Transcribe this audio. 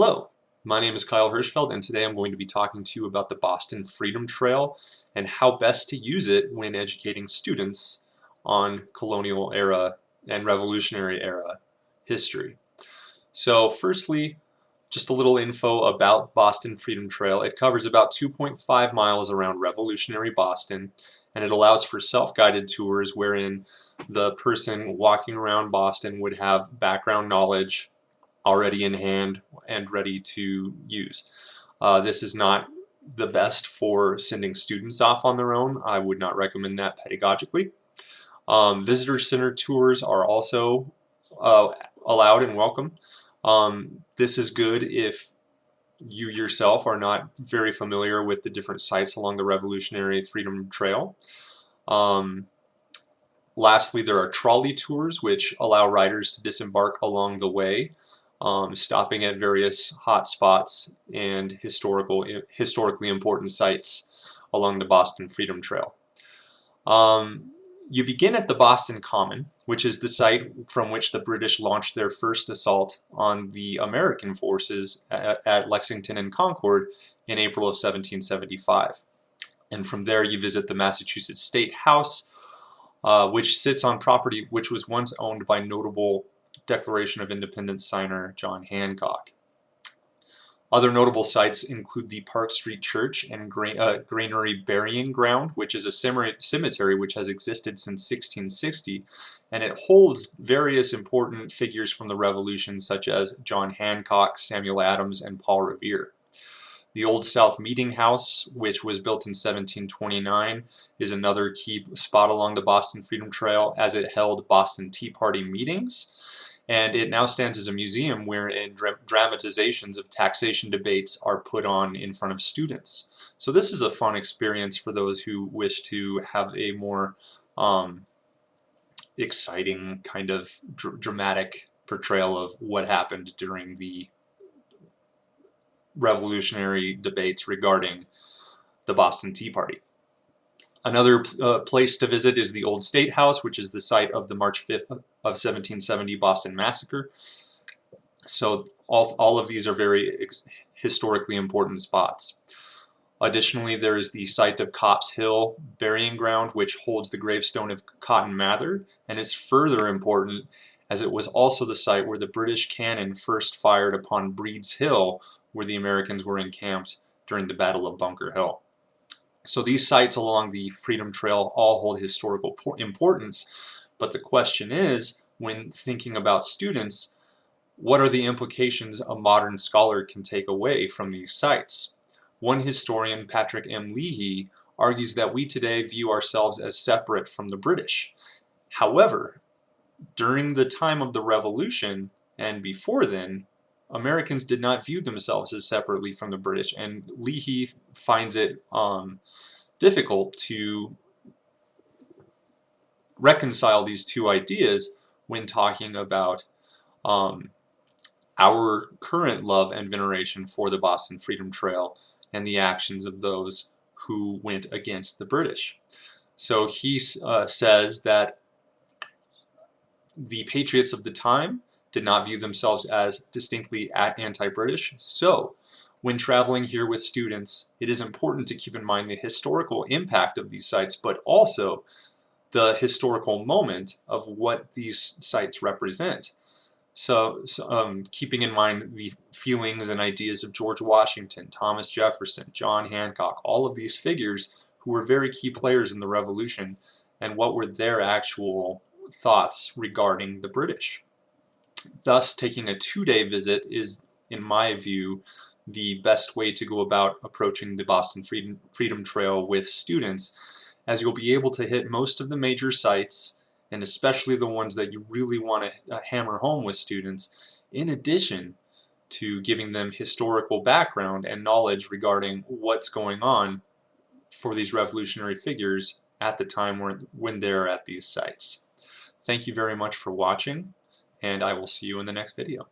Hello, my name is Kyle Hirschfeld, and today I'm going to be talking to you about the Boston Freedom Trail and how best to use it when educating students on colonial era and Revolutionary era history. So firstly, just a little info about Boston Freedom Trail. It covers about 2.5 miles around Revolutionary Boston, and it allows for self-guided tours wherein the person walking around Boston would have background knowledge already in hand and ready to use. This is not the best for sending students off on their own. I would not recommend that pedagogically. Visitor center tours are also allowed and welcome. This is good if you yourself are not very familiar with the different sites along the Revolutionary Freedom Trail. Lastly, there are trolley tours which allow riders to disembark along the way, stopping at various hot spots and historically important sites along the Boston Freedom Trail. You begin at the Boston Common, which is the site from which the British launched their first assault on the American forces at Lexington and Concord in April of 1775. And from there you visit the Massachusetts State House, which sits on property which was once owned by notable Declaration of Independence signer John Hancock. Other notable sites include the Park Street Church and Granary Burying Ground, which is a cemetery which has existed since 1660, and it holds various important figures from the Revolution such as John Hancock, Samuel Adams, and Paul Revere. The Old South Meeting House, which was built in 1729, is another key spot along the Boston Freedom Trail as it held Boston Tea Party meetings. And it now stands as a museum wherein dramatizations of taxation debates are put on in front of students. So this is a fun experience for those who wish to have a more exciting kind of dramatic portrayal of what happened during the revolutionary debates regarding the Boston Tea Party. Another place to visit is the Old State House, which is the site of the March 5th of 1770 Boston Massacre. So all of these are very historically important spots. Additionally, there is the site of Copp's Hill Burying Ground, which holds the gravestone of Cotton Mather, and is further important as it was also the site where the British cannon first fired upon Breed's Hill, where the Americans were encamped during the Battle of Bunker Hill. So these sites along the Freedom Trail all hold historical importance, but the question is, when thinking about students, what are the implications a modern scholar can take away from these sites? One historian, Patrick M. Leahy, argues that we today view ourselves as separate from the British. However, during the time of the Revolution and before then, Americans did not view themselves as separately from the British, and Leahy finds it difficult to reconcile these two ideas when talking about our current love and veneration for the Boston Freedom Trail and the actions of those who went against the British. So he says that the patriots of the time did not view themselves as distinctly anti-British. So when traveling here with students, it is important to keep in mind the historical impact of these sites, but also the historical moment of what these sites represent. So keeping in mind the feelings and ideas of George Washington, Thomas Jefferson, John Hancock, all of these figures who were very key players in the Revolution, and what were their actual thoughts regarding the British. Thus, taking a two-day visit is, in my view, the best way to go about approaching the Boston Freedom Trail with students, as you'll be able to hit most of the major sites, and especially the ones that you really want to hammer home with students, in addition to giving them historical background and knowledge regarding what's going on for these revolutionary figures at the time when they're at these sites. Thank you very much for watching, and I will see you in the next video.